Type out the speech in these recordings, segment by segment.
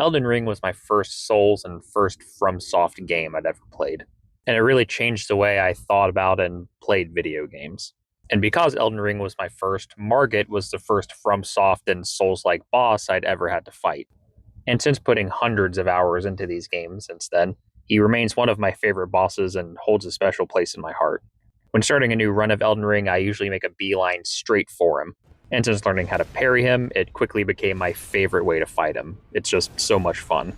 Elden Ring was my first Souls and first FromSoft game I'd ever played, and it really changed the way I thought about and played video games. And because Elden Ring was my first, Margit was the first FromSoft and Souls-like boss I'd ever had to fight. And since putting hundreds of hours into these games since then, he remains one of my favorite bosses and holds a special place in my heart. When starting a new run of Elden Ring, I usually make a beeline straight for him. And since learning how to parry him, it quickly became my favorite way to fight him. It's just so much fun.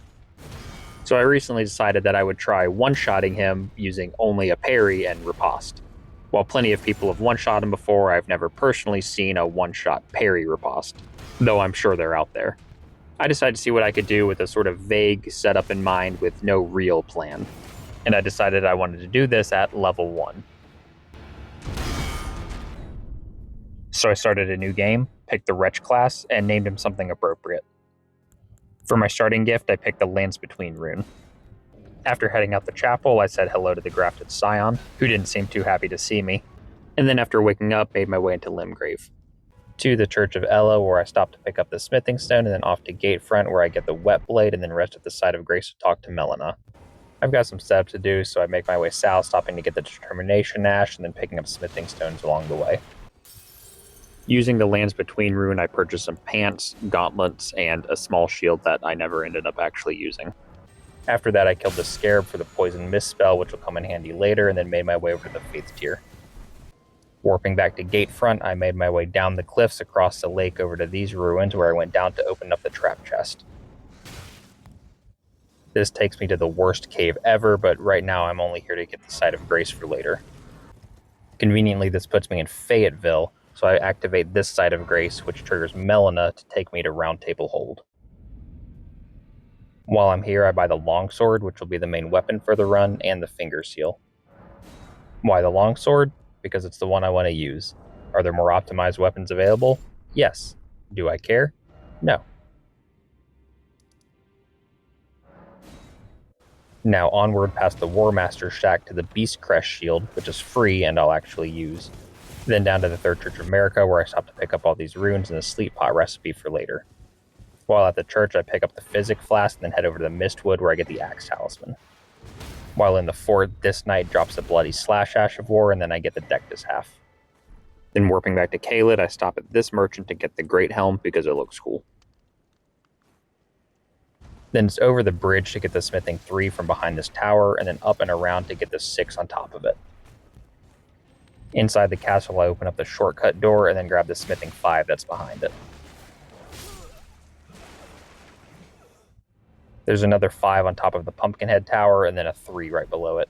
So I recently decided that I would try one-shotting him using only a parry and riposte. While plenty of people have one-shot him before, I've never personally seen a one-shot parry riposte, though I'm sure they're out there. I decided to see what I could do with a sort of vague setup in mind with no real plan. And I decided I wanted to do this at level 1. So I started a new game, picked the Wretch class, and named him something appropriate. For my starting gift, I picked the Lands Between rune. After heading out the chapel, I said hello to the Grafted Scion, who didn't seem too happy to see me, and then after waking up, made my way into Limgrave. To the Church of Ella, where I stopped to pick up the smithing stone, and then off to Gatefront, where I get the wet blade, and then rest at the side of Grace to talk to Melina. I've got some steps to do, so I make my way south, stopping to get the Determination Ash, and then picking up smithing stones along the way. Using the Lands Between rune, I purchased some pants, gauntlets, and a small shield that I never ended up actually using. After that, I killed the Scarab for the Poison Mist spell, which will come in handy later, and then made my way over to the Faith Tier. Warping back to Gatefront, I made my way down the cliffs across the lake over to these ruins, where I went down to open up the trap chest. This takes me to the worst cave ever, but right now I'm only here to get the Site of Grace for later. Conveniently, this puts me in Fayetteville, so I activate this Site of Grace, which triggers Melina to take me to Round Table Hold. While I'm here, I buy the Longsword, which will be the main weapon for the run, and the Finger Seal. Why the Longsword? Because it's the one I want to use. Are there more optimized weapons available? Yes. Do I care? No. Now onward past the War Master's shack to the Beast Crest shield, which is free and I'll actually use. Then down to the Third Church of America, where I stop to pick up all these runes and the sleep pot recipe for later. While at the church, I pick up the Physic Flask and then head over to the Mistwood, where I get the Axe Talisman. While in the fort, this knight drops the Bloody Slash Ash of War, and then I get the Dectus Half. Then warping back to Caelid, I stop at this merchant to get the Great Helm because it looks cool. Then it's over the bridge to get the Smithing 3 from behind this tower, and then up and around to get the 6 on top of it. Inside the castle, I open up the shortcut door and then grab the Smithing 5 that's behind it. There's another 5 on top of the Pumpkinhead Tower, and then a 3 right below it.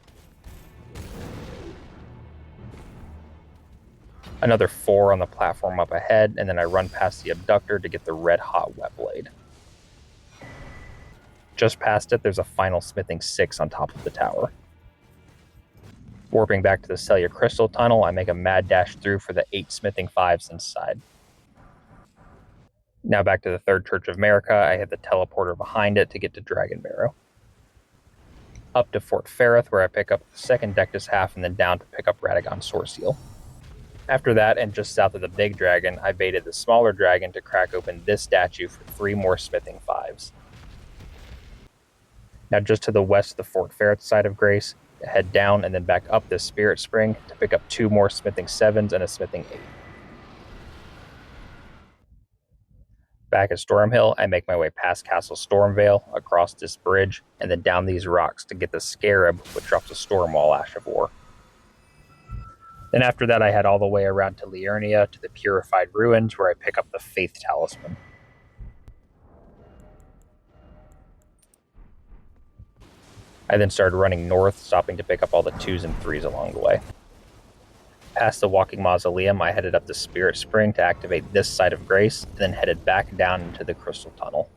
Another 4 on the platform up ahead, and then I run past the Abductor to get the Red Hot Wet Blade. Just past it, there's a final Smithing 6 on top of the tower. Warping back to the Celia Crystal Tunnel, I make a mad dash through for the 8 Smithing 5s inside. Now back to the Third Church of America, I hit the teleporter behind it to get to Dragon Barrow. Up to Fort Ferrith, where I pick up the second Dectus Half, and then down to pick up Radagon's Sword Seal. After that, and just south of the big dragon, I baited the smaller dragon to crack open this statue for 3 more Smithing 5s. Now just to the west of the Fort Ferrith side of Grace, head down and then back up this Spirit Spring to pick up 2 more Smithing 7s and a Smithing 8. Back at Stormhill, I make my way past Castle Stormvale, across this bridge, and then down these rocks to get the Scarab, which drops a Stormwall Ash of War. Then after that, I head all the way around to Liurnia to the Purified Ruins, where I pick up the Faith Talisman. I then started running north, stopping to pick up all the 2s and 3s along the way. Past the Walking Mausoleum, I headed up the Spirit Spring to activate this Site of Grace, and then headed back down into the Crystal Tunnel.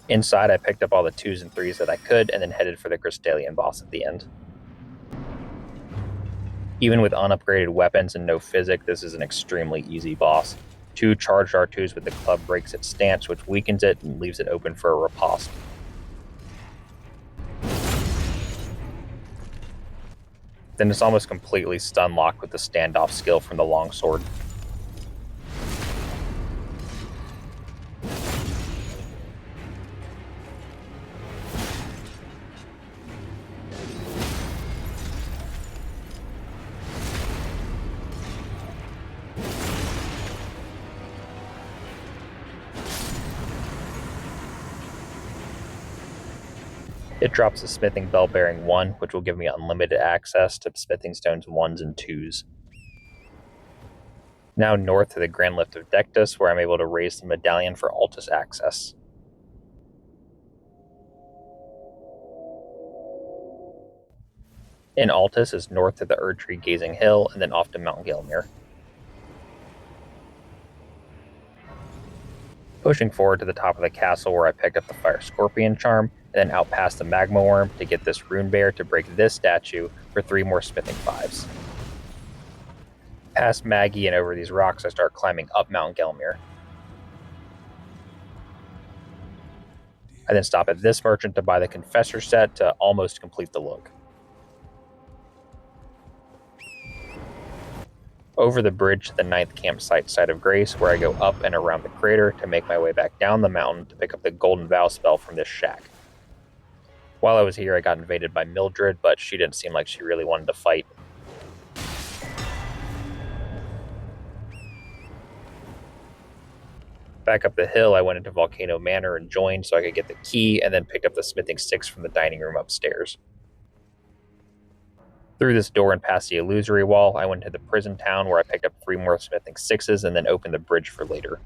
Inside, I picked up all the 2s and 3s that I could, and then headed for the Crystalian boss at the end. Even with unupgraded weapons and no physic, this is an extremely easy boss. 2 charged R2s with the club breaks its stance, which weakens it and leaves it open for a riposte. Then it's almost completely stun locked with the standoff skill from the longsword. It drops a smithing bell bearing 1, which will give me unlimited access to smithing stones 1s and 2s. Now north to the Grand Lift of Dectus, where I'm able to raise the medallion for Altus access. In Altus is north to the Erdtree Gazing Hill, and then off to Mount Gelmir. Pushing forward to the top of the castle where I picked up the Fire Scorpion charm, and then out past the Magma Worm to get this Rune Bear to break this statue for 3 more smithing 5s. Past Maggie and over these rocks, I start climbing up Mount Gelmir. I then stop at this merchant to buy the Confessor set to almost complete the look. Over the bridge to the 9th campsite Site of Grace, where I go up and around the crater to make my way back down the mountain to pick up the Golden Vow spell from this shack. While I was here, I got invaded by Mildred, but she didn't seem like she really wanted to fight. Back up the hill, I went into Volcano Manor and joined so I could get the key, and then picked up the smithing 6 from the dining room upstairs. Through this door and past the illusory wall, I went to the prison town where I picked up 3 more smithing 6s and then opened the bridge for later.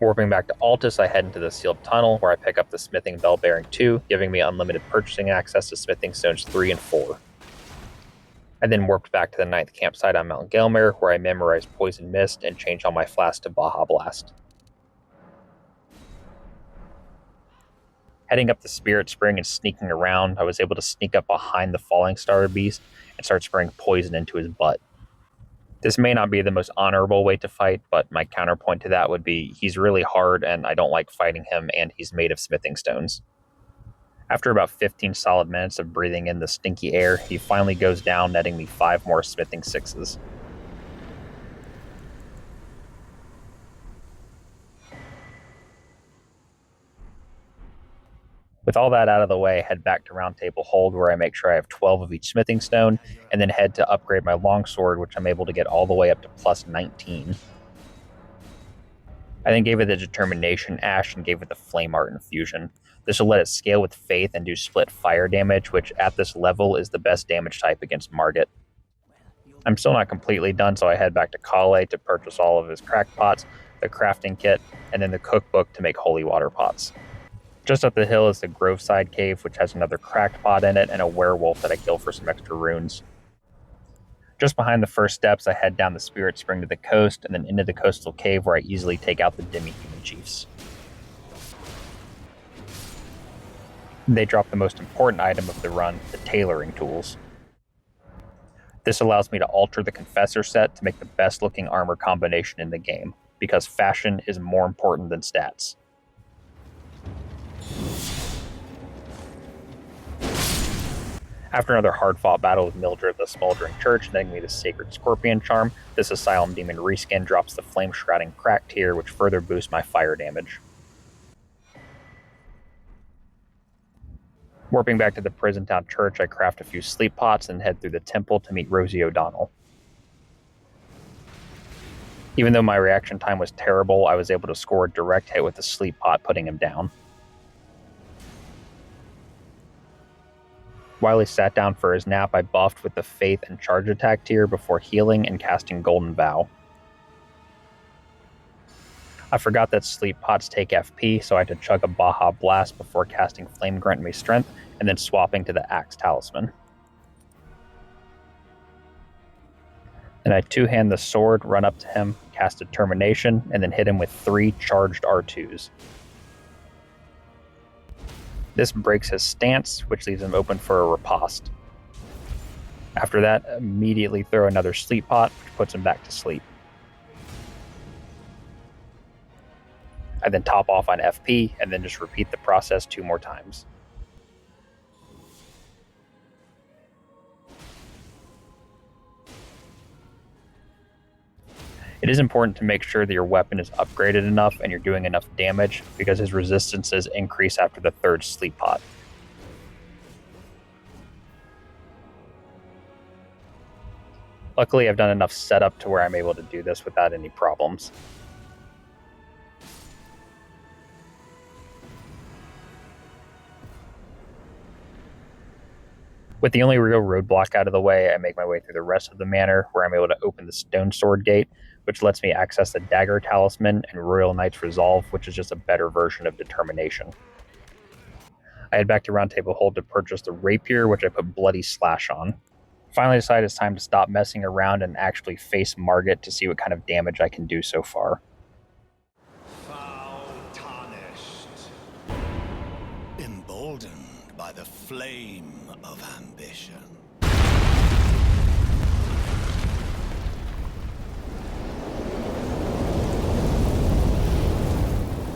Warping back to Altus, I head into the sealed tunnel where I pick up the smithing bell bearing 2, giving me unlimited purchasing access to smithing stones 3 and 4. I then warped back to the 9th campsite on Mount Gelmir, where I memorized Poison Mist and changed all my flasks to Baja Blast. Heading up the Spirit Spring and sneaking around, I was able to sneak up behind the Falling Star Beast and start spraying poison into his butt. This may not be the most honorable way to fight, but my counterpoint to that would be he's really hard and I don't like fighting him, and he's made of smithing stones. After about 15 solid minutes of breathing in the stinky air, he finally goes down, netting me 5 more smithing 6s. With all that out of the way, I head back to Round Table Hold, where I make sure I have 12 of each smithing stone, and then head to upgrade my longsword, which I'm able to get all the way up to plus 19. I then gave it the Determination Ash and gave it the Flame Art Infusion. This will let it scale with Faith and do split fire damage, which at this level is the best damage type against Margit. I'm still not completely done, so I head back to Kale to purchase all of his cracked pots, the crafting kit, and then the cookbook to make holy water pots. Just up the hill is the Groveside Cave, which has another cracked pot in it and a werewolf that I kill for some extra runes. Just behind the first steps, I head down the Spirit Spring to the coast and then into the coastal cave where I easily take out the demi-human chiefs. They drop the most important item of the run, the tailoring tools. This allows me to alter the Confessor set to make the best looking armor combination in the game, because fashion is more important than stats. After another hard-fought battle with Mildred of the Smoldering Church, netting me the Sacred Scorpion charm, this Asylum Demon reskin drops the Flame Shrouding Crack tier, which further boosts my fire damage. Warping back to the Prison Town Church, I craft a few sleep pots and head through the temple to meet Rosie O'Donnell. Even though my reaction time was terrible, I was able to score a direct hit with the sleep pot, putting him down. While he sat down for his nap, I buffed with the Faith and Charge attack tier before healing and casting Golden Vow. I forgot that sleep pots take FP, so I had to chug a Baja Blast before casting Flame Grant me Strength, and then swapping to the Axe Talisman. Then I two-hand the sword, run up to him, cast Determination, and then hit him with 3 charged R2s. This breaks his stance, which leaves him open for a riposte. After that, immediately throw another sleep pot, which puts him back to sleep. I then top off on FP, and then just repeat the process 2 more times. It is important to make sure that your weapon is upgraded enough and you're doing enough damage, because his resistances increase after the 3rd sleep pot. Luckily, I've done enough setup to where I'm able to do this without any problems. With the only real roadblock out of the way, I make my way through the rest of the manor, where I'm able to open the stone sword gate, which lets me access the dagger talisman and Royal Knight's Resolve, which is just a better version of determination. I head back to Round Table Hold to purchase the rapier, which I put Bloody Slash on. Finally decided it's time to stop messing around and actually face Margit to see what kind of damage I can do so far. Foul tarnished, emboldened by the flame of ambition.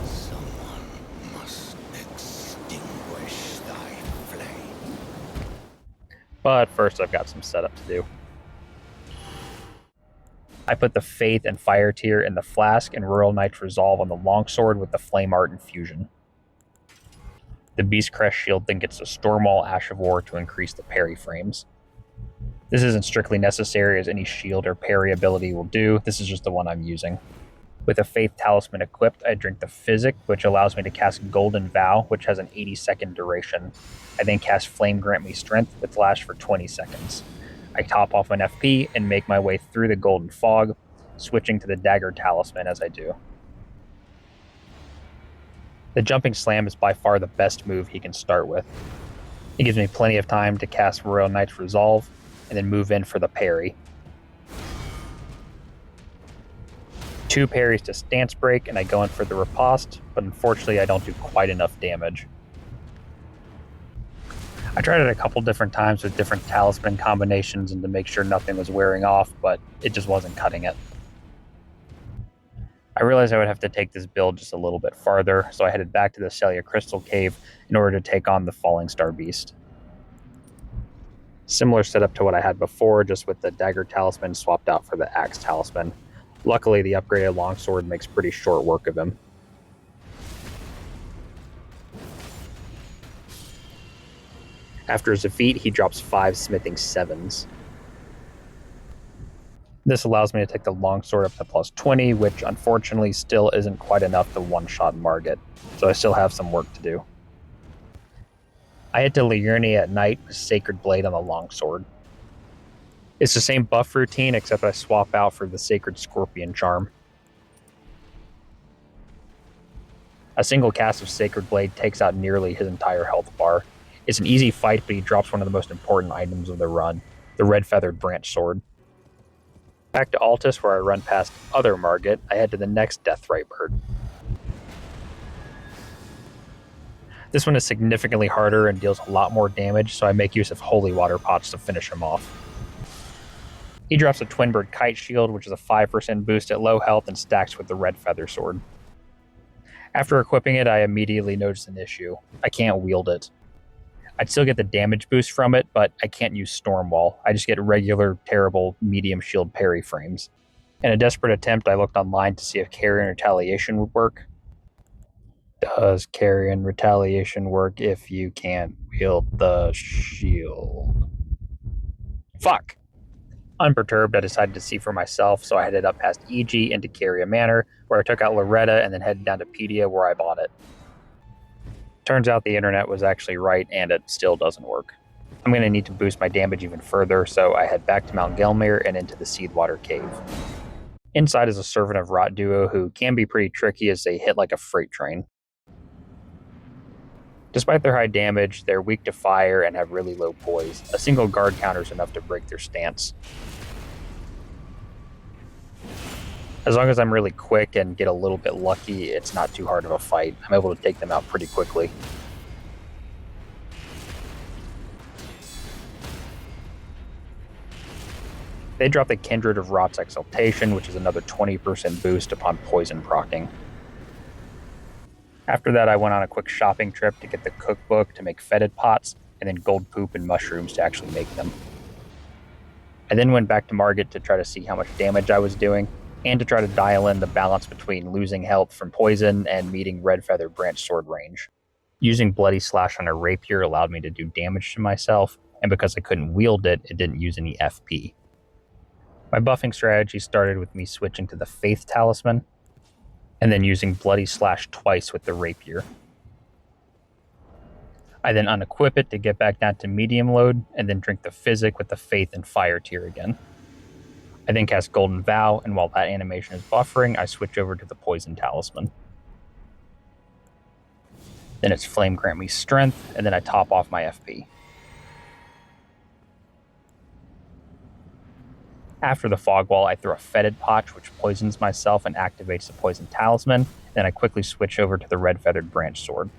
Someone must extinguish thy flame. But first I've got some setup to do. I put the Faith and Fire Tier in the Flask and Royal Knight's Resolve on the Longsword with the Flame Art Infusion. The Beast Crest Shield then gets the Stormwall Ash of War to increase the parry frames. This isn't strictly necessary as any shield or parry ability will do, this is just the one I'm using. With a Faith Talisman equipped, I drink the Physic, which allows me to cast Golden Vow, which has an 80-second duration. I then cast Flame Grant Me Strength, which lasts for 20 seconds. I top off an FP and make my way through the Golden Fog, switching to the Dagger Talisman as I do. The Jumping Slam is by far the best move he can start with. It gives me plenty of time to cast Royal Knight's Resolve, and then move in for the parry. 2 parries to Stance Break, and I go in for the Riposte, but unfortunately I don't do quite enough damage. I tried it a couple different times with different talisman combinations and to make sure nothing was wearing off, but it just wasn't cutting it. I realized I would have to take this build just a little bit farther, so I headed back to the Celia Crystal Cave in order to take on the Falling Star Beast. Similar setup to what I had before, just with the Dagger Talisman swapped out for the Axe Talisman. Luckily, the upgraded Longsword makes pretty short work of him. After his defeat, he drops 5 Smithing 7s. This allows me to take the Longsword up to plus 20, which unfortunately still isn't quite enough to one-shot Margit, so I still have some work to do. I head to Liurnia at night with Sacred Blade on the Longsword. It's the same buff routine, except I swap out for the Sacred Scorpion Charm. A single cast of Sacred Blade takes out nearly his entire health bar. It's an easy fight, but he drops one of the most important items of the run, the Red Feathered Branch Sword. Back to Altus, where I run past other Margit, I head to the next Deathrite Bird. This one is significantly harder and deals a lot more damage, so I make use of Holy Water Pots to finish him off. He drops a Twin Bird Kite Shield, which is a 5% boost at low health and stacks with the Red Feather Sword. After equipping it, I immediately notice an issue. I can't wield it. I'd still get the damage boost from it, but I can't use Stormwall. I just get regular, terrible, medium shield parry frames. In a desperate attempt, I looked online to see if Carrion Retaliation would work. Does Carrion Retaliation work if you can't wield the shield? Fuck! Unperturbed, I decided to see for myself, so I headed up past EG into Carrion Manor, where I took out Loretta and then headed down to Pedia, where I bought it. Turns out the internet was actually right, and it still doesn't work. I'm going to need to boost my damage even further, so I head back to Mount Gelmir and into the Seedwater Cave. Inside is a Servant of Rot duo who can be pretty tricky as they hit like a freight train. Despite their high damage, they're weak to fire and have really low poise. A single guard counter is enough to break their stance. As long as I'm really quick and get a little bit lucky, it's not too hard of a fight. I'm able to take them out pretty quickly. They drop the Kindred of Rot's Exaltation, which is another 20% boost upon poison proccing. After that, I went on a quick shopping trip to get the cookbook to make fetid pots, and then gold poop and mushrooms to actually make them. I then went back to Margit to try to see how much damage I was doing, and to try to dial in the balance between losing health from poison and meeting Red Feather Branch Sword range. Using Bloody Slash on a rapier allowed me to do damage to myself, and because I couldn't wield it, it didn't use any FP. My buffing strategy started with me switching to the Faith Talisman, and then using Bloody Slash twice with the rapier. I then unequip it to get back down to medium load, and then drink the Physic with the Faith and Fire tier again. I then cast Golden Vow, and while that animation is buffering, I switch over to the Poison Talisman. Then it's Flame grant me Strength, and then I top off my FP. After the Fog Wall, I throw a Fetid Potch, which poisons myself and activates the Poison Talisman, then I quickly switch over to the Red Feathered Branch Sword.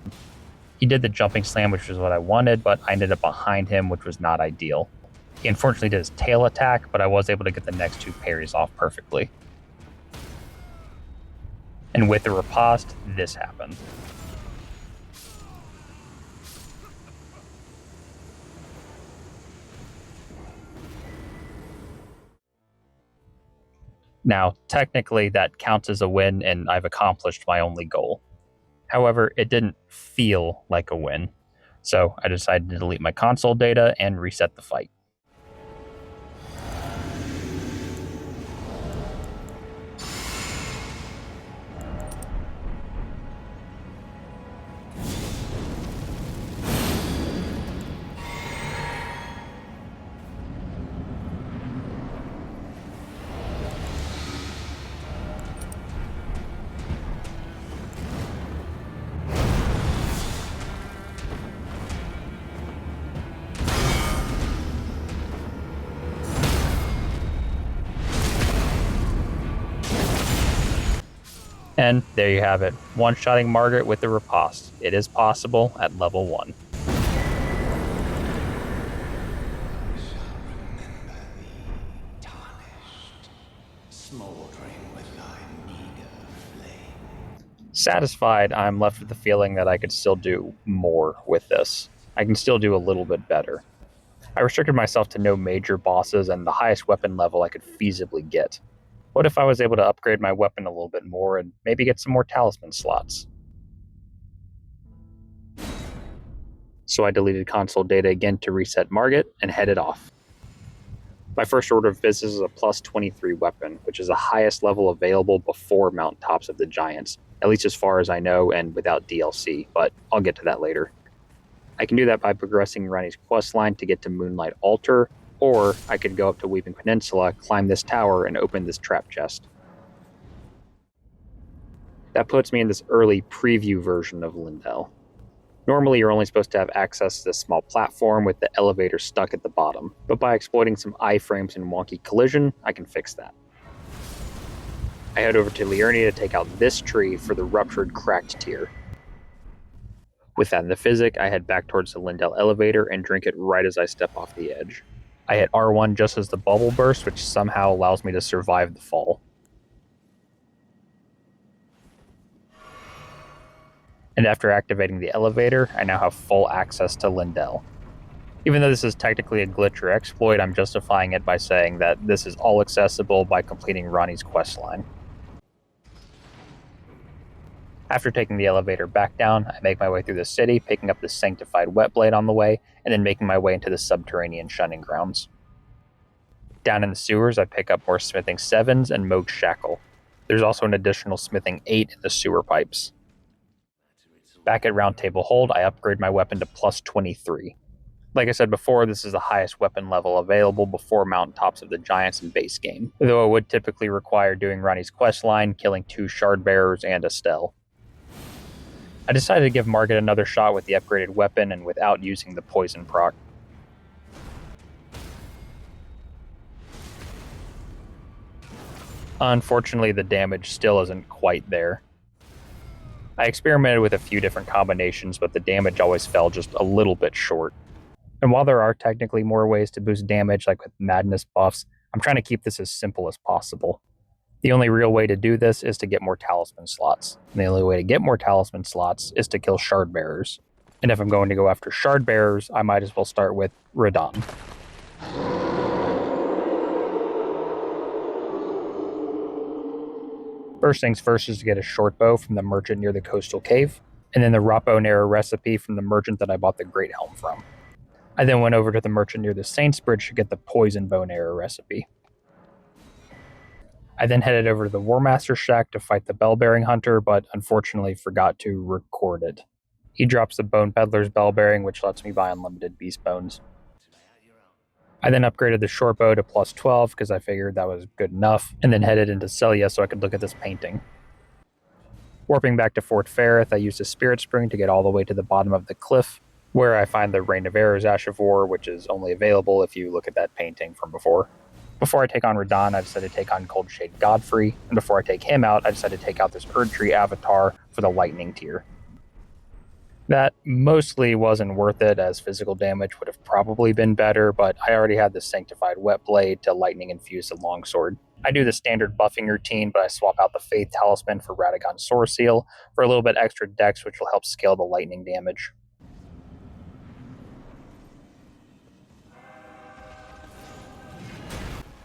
He did the Jumping Slam, which was what I wanted, but I ended up behind him, which was not ideal. He unfortunately did his tail attack, but I was able to get the next two parries off perfectly. And with the Riposte, this happened. Now, technically, that counts as a win, and I've accomplished my only goal. However, it didn't feel like a win, so I decided to delete my console data and reset the fight. And there you have it, one-shotting Margit with the Riposte. It is possible at level 1. Satisfied, I'm left with the feeling that I could still do more with this. I can still do a little bit better. I restricted myself to no major bosses and the highest weapon level I could feasibly get. What if I was able to upgrade my weapon a little bit more and maybe get some more talisman slots? So I deleted console data again to reset Margit and headed off. My first order of business is a plus 23 weapon, which is the highest level available before Mountaintops of the Giants, at least as far as I know and without DLC, but I'll get to that later. I can do that by progressing Ranni's questline to get to Moonlight Altar, or I could go up to Weeping Peninsula, climb this tower, and open this trap chest. That puts me in this early preview version of Lindell. Normally, you're only supposed to have access to this small platform with the elevator stuck at the bottom, but by exploiting some iframes and wonky collision, I can fix that. I head over to Liurnia to take out this tree for the Ruptured Cracked tier. With that in the Physic, I head back towards the Lindell elevator and drink it right as I step off the edge. I hit R1 just as the bubble bursts, which somehow allows me to survive the fall. And after activating the elevator, I now have full access to Lindell. Even though this is technically a glitch or exploit, I'm justifying it by saying that this is all accessible by completing Ronnie's questline. After taking the elevator back down, I make my way through the city, picking up the Sanctified Whetblade on the way, and then making my way into the subterranean Shunning Grounds. Down in the sewers, I pick up more Smithing 7s and Moog's Shackle. There's also an additional Smithing 8 in the sewer pipes. Back at Round Table Hold, I upgrade my weapon to plus 23. Like I said before, this is the highest weapon level available before Mountaintops of the Giants in base game, though it would typically require doing Ronnie's questline, killing 2 Shard Bearers and Estelle. I decided to give Margit another shot with the upgraded weapon and without using the poison proc. Unfortunately, the damage still isn't quite there. I experimented with a few different combinations, but the damage always fell just a little bit short. And while there are technically more ways to boost damage, like with madness buffs, I'm trying to keep this as simple as possible. The only real way to do this is to get more talisman slots. And the only way to get more talisman slots is to kill Shard Bearers. And if I'm going to go after Shard Bearers, I might as well start with Radahn. First things first is to get a short bow from the merchant near the coastal cave, and then the Rapo-Nera recipe from the merchant that I bought the Great Helm from. I then went over to the merchant near the Saints Bridge to get the Poison Bow-Nera recipe. I then headed over to the War Master Shack to fight the Bell-Bearing Hunter, but unfortunately forgot to record it. He drops the Bone Peddler's Bell Bearing, which lets me buy unlimited beast bones. I then upgraded the short bow to plus 12 because I figured that was good enough, and then headed into Celia so I could look at this painting. Warping back to Fort Ferrith, I used a Spirit Spring to get all the way to the bottom of the cliff, where I find the Rain of Arrows Ash of War, which is only available if you look at that painting from before. Before I take on Radahn, I decided to take on Coldshade Godfrey, and before I take him out, I decided to take out this Erdtree avatar for the Lightning tier. That mostly wasn't worth it, as physical damage would have probably been better, but I already had the Sanctified Wet Blade to lightning infuse the longsword. I do the standard buffing routine, but I swap out the Faith Talisman for Radagon's Sword Seal for a little bit extra dex, which will help scale the lightning damage.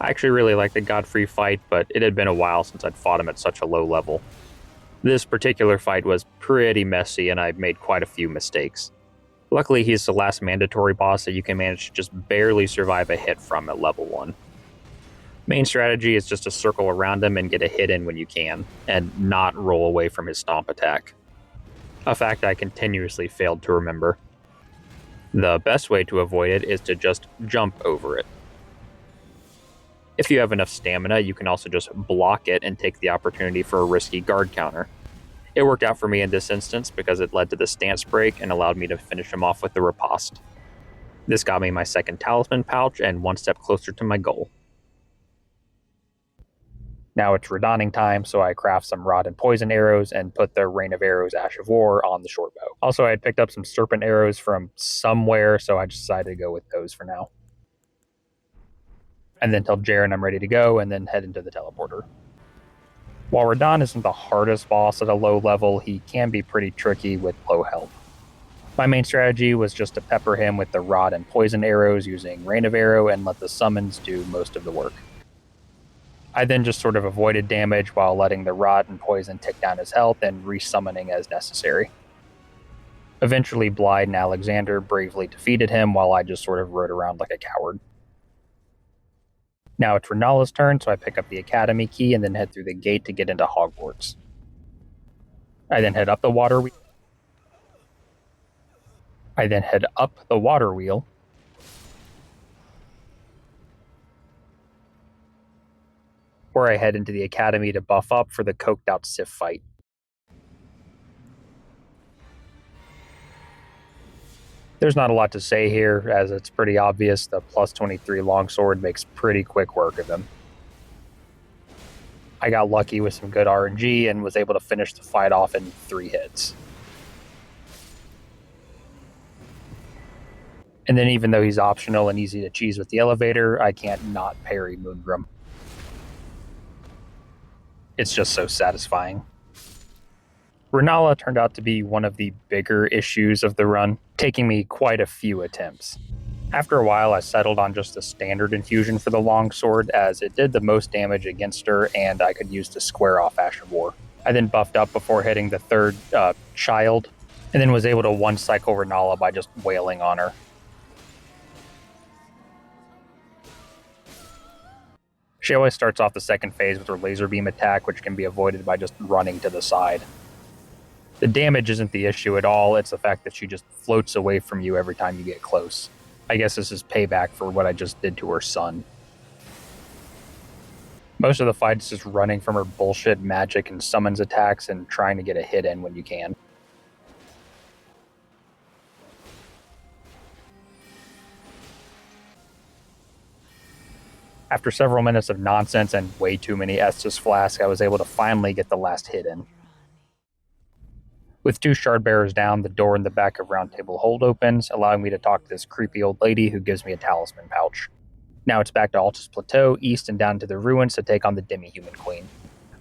I actually really liked the Godfrey fight, but it had been a while since I'd fought him at such a low level. This particular fight was pretty messy, and I made quite a few mistakes. Luckily, he's the last mandatory boss that you can manage to just barely survive a hit from at level 1. Main strategy is just to circle around him and get a hit in when you can, and not roll away from his stomp attack. A fact I continuously failed to remember. The best way to avoid it is to just jump over it. If you have enough stamina, you can also just block it and take the opportunity for a risky guard counter. It worked out for me in this instance because it led to the stance break and allowed me to finish him off with the riposte. This got me my second talisman pouch and one step closer to my goal. Now it's Radahning time, so I craft some rod and poison arrows and put the Rain of Arrows Ash of War on the short bow. Also, I had picked up some serpent arrows from somewhere, so I just decided to go with those for now. And then tell Jaren I'm ready to go, and then head into the teleporter. While Radahn isn't the hardest boss at a low level, he can be pretty tricky with low health. My main strategy was just to pepper him with the rod and poison arrows using Rain of Arrow and let the summons do most of the work. I then just sort of avoided damage while letting the rod and poison tick down his health and resummoning as necessary. Eventually, Blyde and Alexander bravely defeated him while I just sort of rode around like a coward. Now it's Renala's turn, so I pick up the Academy key and then head through the gate to get into Hogwarts. I then head up the water wheel. Where I head into the Academy to buff up for the coked out Sif fight. There's not a lot to say here, as it's pretty obvious the plus 23 longsword makes pretty quick work of him. I got lucky with some good RNG and was able to finish the fight off in 3 hits. And then even though he's optional and easy to cheese with the elevator, I can't not parry Moongrim. It's just so satisfying. Renala turned out to be one of the bigger issues of the run, taking me quite a few attempts. After a while, I settled on just a standard infusion for the longsword, as it did the most damage against her and I could use to square off Ash of War. I then buffed up before hitting the third child, and then was able to one-cycle Renala by just wailing on her. She always starts off the second phase with her laser beam attack, which can be avoided by just running to the side. The damage isn't the issue at all, it's the fact that she just floats away from you every time you get close. I guess this is payback for what I just did to her son. Most of the fight is just running from her bullshit magic and summons attacks and trying to get a hit in when you can. After several minutes of nonsense and way too many Estus Flask, I was able to finally get the last hit in. With 2 shard bearers down, the door in the back of Round Table Hold opens, allowing me to talk to this creepy old lady who gives me a talisman pouch. Now it's back to Altus Plateau, east and down to the ruins to take on the Demi-Human Queen.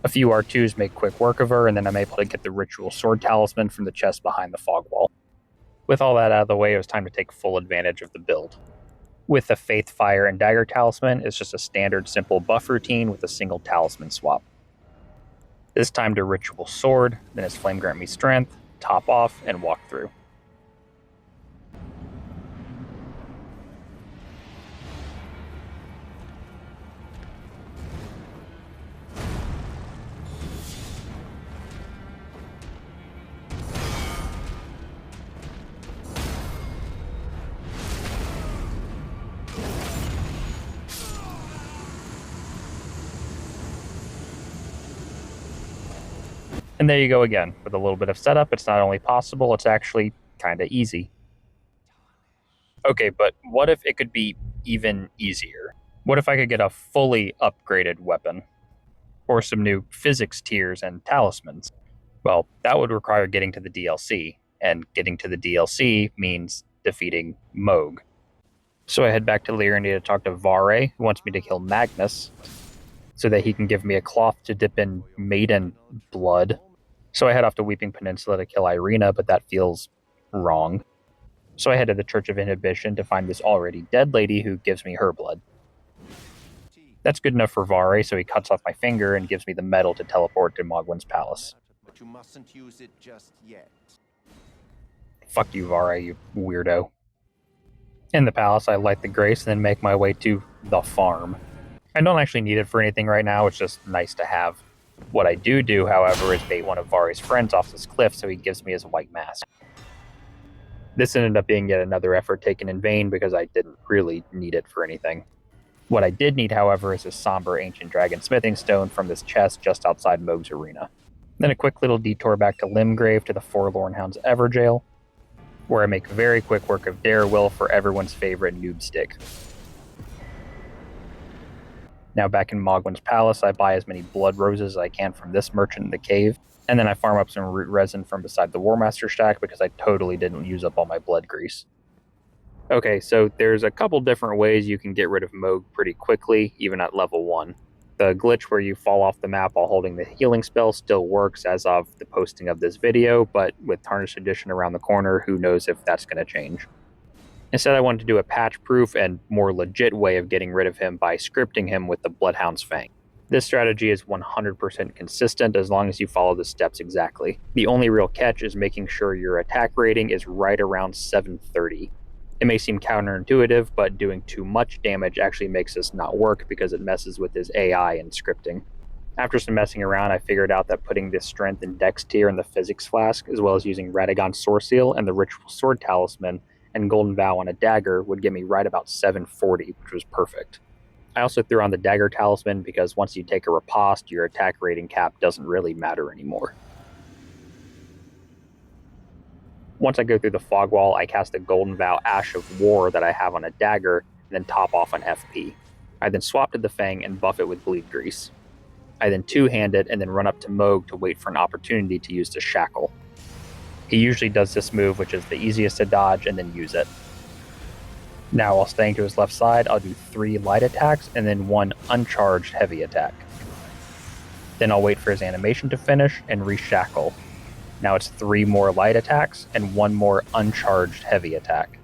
A few R2s make quick work of her, and then I'm able to get the Ritual Sword Talisman from the chest behind the fog wall. With all that out of the way, it was time to take full advantage of the build. With the Faith, Fire, and Dagger Talisman, it's just a standard simple buff routine with a single talisman swap. This time to Ritual Sword, then his Flame grant me strength, top off, and walk through. And there you go again. With a little bit of setup, it's not only possible, it's actually kind of easy. Okay, but what if it could be even easier? What if I could get a fully upgraded weapon? Or some new physics tiers and talismans? Well, that would require getting to the DLC, and getting to the DLC means defeating Moog. So I head back to Lyrandy to talk to Vare, who wants me to kill Magnus, so that he can give me a cloth to dip in maiden blood. So I head off to Weeping Peninsula to kill Irina, but that feels wrong. So I head to the Church of Inhibition to find this already dead lady who gives me her blood. That's good enough for Vare, so he cuts off my finger and gives me the medal to teleport to Mogwin's palace. But you mustn't use it just yet. Fuck you, Vare, you weirdo. In the palace, I light the grace and then make my way to the farm. I don't actually need it for anything right now, it's just nice to have. What I do, however, is bait one of Vare's friends off this cliff so he gives me his white mask. This ended up being yet another effort taken in vain because I didn't really need it for anything. What I did need, however, is a somber ancient dragon smithing stone from this chest just outside Moog's arena. Then a quick little detour back to Limgrave to the Forlorn Hound's Everjail, where I make very quick work of Darewill for everyone's favorite noob stick. Now back in Mogwin's palace, I buy as many blood roses as I can from this merchant in the cave, and then I farm up some root resin from beside the Warmaster stack because I totally didn't use up all my blood grease. Okay, so there's a couple different ways you can get rid of Moog pretty quickly, even at level 1. The glitch where you fall off the map while holding the healing spell still works as of the posting of this video, but with Tarnished Edition around the corner, who knows if that's going to change. Instead, I wanted to do a patch-proof and more legit way of getting rid of him by scripting him with the Bloodhound's Fang. This strategy is 100% consistent as long as you follow the steps exactly. The only real catch is making sure your attack rating is right around 730. It may seem counterintuitive, but doing too much damage actually makes this not work because it messes with his AI and scripting. After some messing around, I figured out that putting this strength and dex tier in the physics flask, as well as using Radagon's Sword Seal and the Ritual Sword Talisman and Golden Vow on a dagger would get me right about 740, which was perfect. I also threw on the dagger talisman because once you take a riposte, your attack rating cap doesn't really matter anymore. Once I go through the fog wall, I cast a Golden Vow Ash of War that I have on a dagger, and then top off an FP. I then swap to the Fang and buff it with Bleed Grease. I then two-hand it and then run up to Moog to wait for an opportunity to use the Shackle. He usually does this move, which is the easiest to dodge, and then use it. Now, while staying to his left side, I'll do 3 light attacks and then 1 uncharged heavy attack. Then I'll wait for his animation to finish and reshackle. Now it's 3 more light attacks and 1 more uncharged heavy attack.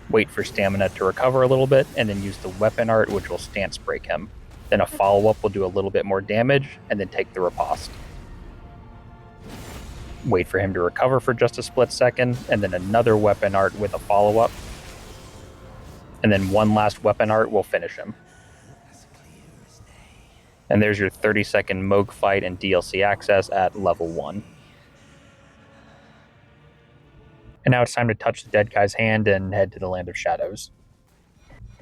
Wait for stamina to recover a little bit, and then use the weapon art, which will stance break him. Then a follow-up will do a little bit more damage, and then take the riposte. Wait for him to recover for just a split second, and then another weapon art with a follow-up. And then 1 last weapon art will finish him. And there's your 30-second Moog fight and DLC access at level 1. And now it's time to touch the dead guy's hand and head to the Land of Shadows.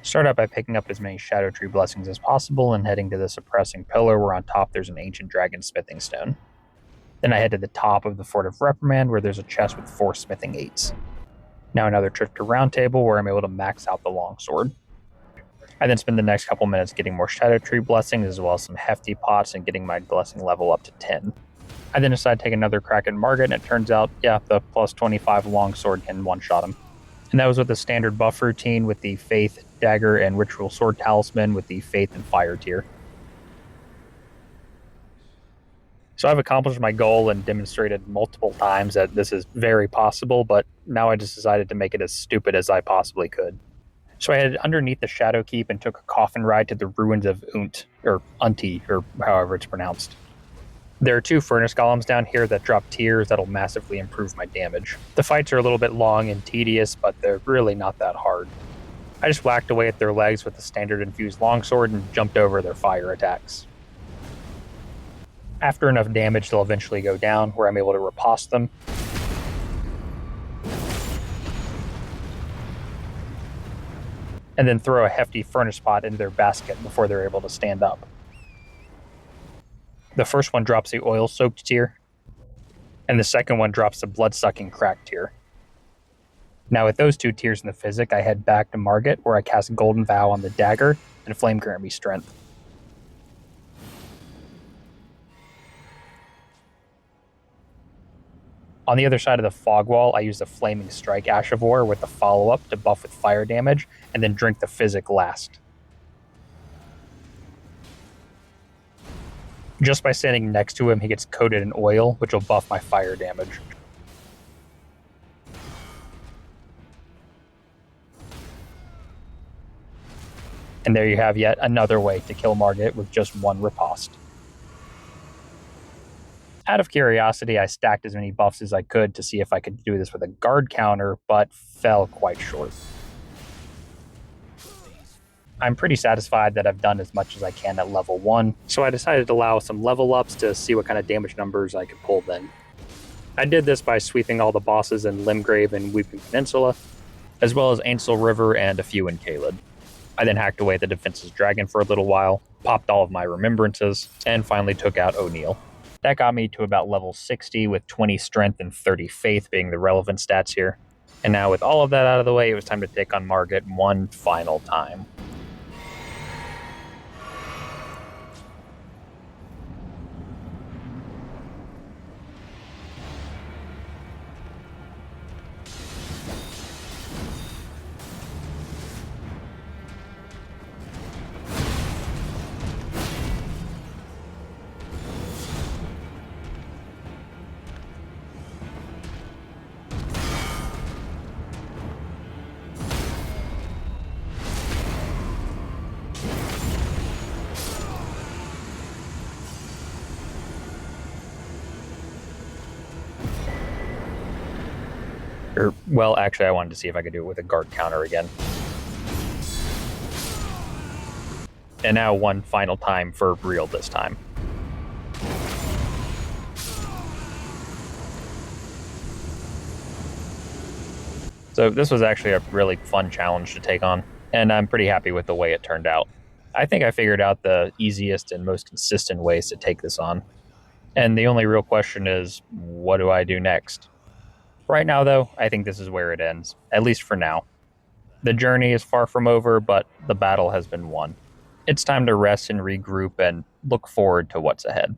Start out by picking up as many Shadow Tree Blessings as possible and heading to the Suppressing Pillar where on top there's an Ancient Dragon Smithing Stone. Then I head to the top of the Fort of Reprimand where there's a chest with 4 Smithing 8s. Now another trip to Round Table where I'm able to max out the longsword. I then spend the next couple minutes getting more Shadow Tree Blessings as well as some hefty pots and getting my blessing level up to 10. I then decide to take another crack at Margit, and it turns out, yeah, the plus 25 longsword can one-shot him. And that was with the standard buff routine with the Faith, Dagger, and Ritual Sword Talisman with the Faith and Fire tier. So I've accomplished my goal and demonstrated multiple times that this is very possible, but now I just decided to make it as stupid as I possibly could. So I headed underneath the Shadow Keep and took a coffin ride to the ruins of Unti, or however it's pronounced. There are 2 furnace golems down here that drop tiers that'll massively improve my damage. The fights are a little bit long and tedious, but they're really not that hard. I just whacked away at their legs with the standard infused longsword and jumped over their fire attacks. After enough damage, they'll eventually go down, where I'm able to riposte them. And then throw a hefty furnace pot into their basket before they're able to stand up. The first one drops the oil-soaked tier, and the second one drops the blood-sucking crack tier. Now with those 2 tiers in the physic, I head back to Margit, where I cast Golden Vow on the dagger, and Flame grant me strength. On the other side of the fog wall, I use the Flaming Strike Ashavor with the follow-up to buff with fire damage, and then drink the physic last. Just by standing next to him, he gets coated in oil, which will buff my fire damage. And there you have yet another way to kill Margit with just 1 riposte. Out of curiosity, I stacked as many buffs as I could to see if I could do this with a guard counter, but fell quite short. I'm pretty satisfied that I've done as much as I can at level 1, so I decided to allow some level ups to see what kind of damage numbers I could pull then. I did this by sweeping all the bosses in Limgrave and Weeping Peninsula, as well as Ainsel River and a few in Caelid. I then hacked away the Defense's Dragon for a little while, popped all of my remembrances, and finally took out O'Neill. That got me to about level 60, with 20 strength and 30 faith being the relevant stats here. And now with all of that out of the way, it was time to take on Margit one final time. Well, actually, I wanted to see if I could do it with a guard counter again. And now one final time for real this time. So this was actually a really fun challenge to take on, and I'm pretty happy with the way it turned out. I think I figured out the easiest and most consistent ways to take this on. And the only real question is, what do I do next? Right now, though, I think this is where it ends, at least for now. The journey is far from over, but the battle has been won. It's time to rest and regroup and look forward to what's ahead.